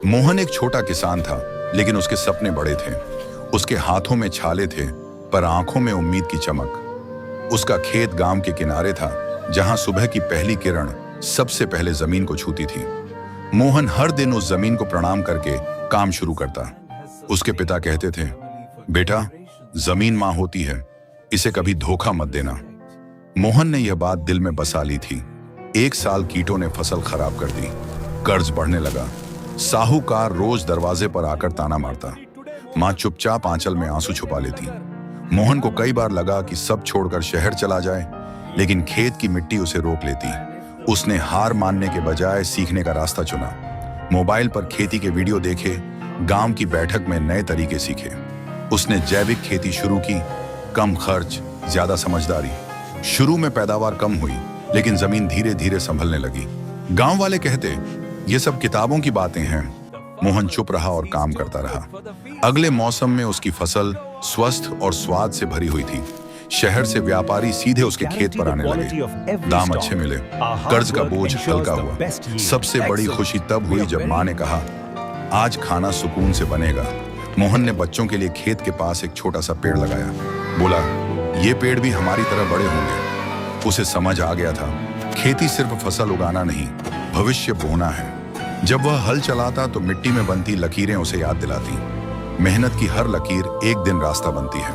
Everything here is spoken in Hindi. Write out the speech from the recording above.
मोहन एक छोटा किसान था, लेकिन उसके सपने बड़े थे। उसके हाथों में छाले थे, पर आंखों में उम्मीद की चमक। उसका खेत गांव के किनारे था, जहां सुबह की पहली किरण सबसे पहले जमीन को छूती थी। मोहन हर दिन उस जमीन को प्रणाम करके काम शुरू करता। उसके पिता कहते थे, बेटा, जमीन मां होती है, इसे कभी धोखा मत देना। मोहन ने यह बात दिल में बसा ली थी। एक साल कीटों ने फसल खराब कर दी, कर्ज बढ़ने लगा। साहूकार रोज दरवाजे पर आकर ताना मारता। मां चुपचाप आंचल में आंसू छुपा लेती। मोहन को कई बार लगा कि सब छोड़कर शहर चला जाए, लेकिन खेत की मिट्टी उसे रोक लेती। उसने हार मानने के बजाय सीखने का रास्ता चुना। मोबाइल पर खेती के वीडियो देखे, गांव की बैठक में नए तरीके सीखे। उसने जैविक खेती शुरू की, कम खर्च, ज्यादा समझदारी। शुरू में पैदावार कम हुई, लेकिन जमीन धीरे धीरे संभलने लगी। गांव वाले कहते, ये सब किताबों की बातें हैं। मोहन चुप रहा और काम करता रहा। अगले मौसम में उसकी फसल स्वस्थ और स्वाद से भरी हुई थी। शहर से व्यापारी सीधे उसके खेत पर आने लगे। दाम अच्छे मिले, कर्ज का बोझ हल्का हुआ। सबसे बड़ी खुशी तब हुई जब मां ने कहा, आज खाना सुकून से बनेगा। मोहन ने बच्चों के लिए खेत के पास एक छोटा सा पेड़ लगाया। बोला, ये पेड़ भी हमारी तरह बड़े होंगे। उसे समझ आ गया था, खेती सिर्फ फसल उगाना नहीं, भविष्य बोना है। जब वह हल चलाता तो मिट्टी में बनती लकीरें उसे याद दिलाती, मेहनत की हर लकीर एक दिन रास्ता बनती है।